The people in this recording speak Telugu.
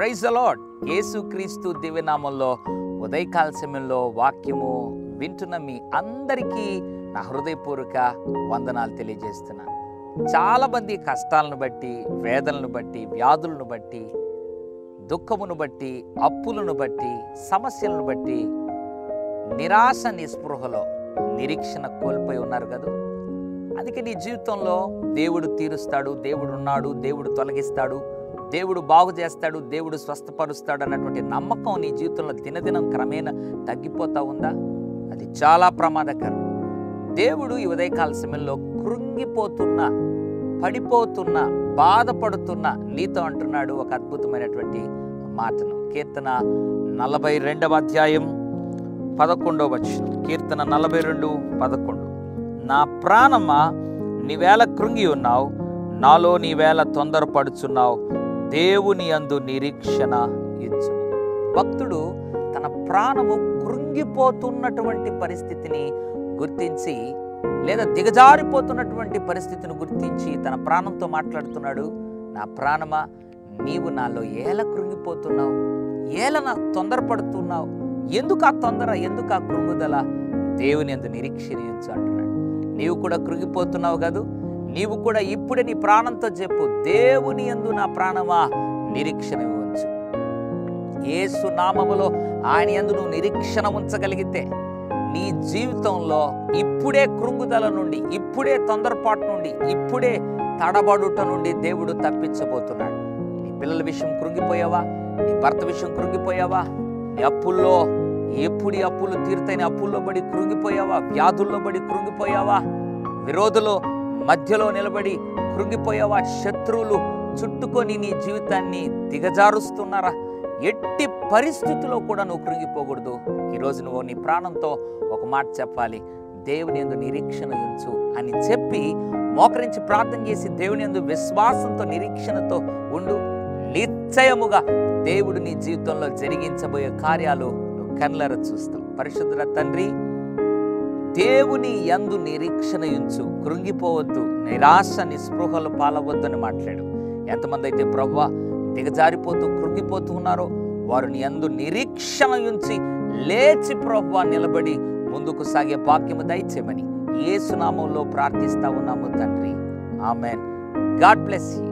Praise the lord. యేసుక్రీస్తు దివ్యనామంలో ఉదయకాల సమయంలో వాక్యము వింటున్న మీ అందరికీ నా హృదయపూర్వక వందనాలు తెలియజేస్తున్నాను. చాలామంది కష్టాలను బట్టి, వేదనలను బట్టి, వ్యాధులను బట్టి, దుఃఖమును బట్టి, అప్పులను బట్టి, సమస్యలను బట్టి నిరాశ నిస్పృహలో నిరీక్షణ కోల్పోయి ఉన్నారు కదా. అందుకే నీ జీవితంలో దేవుడు తీరుస్తాడు, దేవుడు ఉన్నాడు, దేవుడు తొలగిస్తాడు, దేవుడు బాగు చేస్తాడు, దేవుడు స్వస్థపరుస్తాడు అన్నటువంటి నమ్మకం నీ జీవితంలో దినదినం క్రమేణా తగ్గిపోతా ఉందా? అది చాలా ప్రమాదకరం. దేవుడు ఈ ఉదయకాల సమయంలో కృంగిపోతున్న, పడిపోతున్న, బాధపడుతున్న నీతో అంటున్నాడు ఒక అద్భుతమైనటువంటి మాటను. కీర్తన 42వ అధ్యాయం 11వ వచనం. కీర్తన 42:11. నా ప్రాణమా నీవేళ కృంగి ఉన్నావు, నాలో నీవేళ తొందరపడుచున్నావు, దేవుని యందు నిరీక్షణ ఇచ్చు. భక్తుడు తన ప్రాణము కృంగిపోతున్నటువంటి పరిస్థితిని గుర్తించి, లేదా దిగజారిపోతున్నటువంటి పరిస్థితిని గుర్తించి తన ప్రాణంతో మాట్లాడుతున్నాడు. నా ప్రాణమా, నీవు నాలో ఏల కృంగిపోతున్నావు, ఏల నా తొందరపడుతున్నావు, ఎందుకు ఆ తొందర, ఎందుకు ఆ కృంగుదల? దేవుని యందు నిరీక్షణ ఇచ్చు అంటున్నాడు. నీవు కూడా కృంగిపోతున్నావు కాదు, నీవు కూడా ఇప్పుడే నీ ప్రాణంతో చెప్పు, దేవుని యందు నా ప్రాణమా నిరీక్షణ ఉంచు. యేసు నామములో ఆయన యందు నువ్వు నిరీక్షణ ఉంచగలిగితే నీ జీవితంలో ఇప్పుడే కృంగుదల నుండి, ఇప్పుడే తొందరపాటు నుండి, ఇప్పుడే తడబడుట నుండి దేవుడు తప్పించబోతున్నాడు. నీ పిల్లల విషయం కృంగిపోయావా? నీ భర్త విషయం కృంగిపోయావా? నీ అప్పుల్లో ఎప్పుడు అప్పులు తీరుతాయని అప్పుల్లో పడి కృంగిపోయావా? వ్యాధుల్లో పడి కృంగిపోయావా? విరోధులు మధ్యలో నిలబడి కృంగిపోయావా? శత్రువులు చుట్టుకొని నీ జీవితాన్ని దిగజారుస్తున్నారా? ఎట్టి పరిస్థితుల్లో కూడా నువ్వు కృంగిపోకూడదు. ఈరోజు నువ్వు నీ ప్రాణంతో ఒక మాట చెప్పాలి, దేవుని యందు నిరీక్షణ ఉంచు అని చెప్పి మోకరించి ప్రార్థన చేసి దేవుని యందు విశ్వాసంతో నిరీక్షణతో ఉండు. నిశ్చయముగా దేవుడు నీ జీవితంలో జరిగించబోయే కార్యాలు నువ్వు కళ్ళారా చూస్తావు. పరిశుద్ధుల తండ్రి, దేవుని యందు నిరీక్షణ ఉంచు, కృంగిపోవద్దు, నిరాశ నిస్పృహలు పాలవద్దు అని మాట్లాడు. ఎంతమంది అయితే ప్రభువా దిగజారిపోతూ కృంగిపోతూ ఉన్నారో వారు నీ యందు నిరీక్షణ ఉంచి లేచి ప్రభువా నిలబడి ముందుకు సాగే భాగ్యము దయచేయమని యేసు నామములో ప్రార్థిస్తా ఉన్నాము తండ్రి. ఆమెన్. God bless you.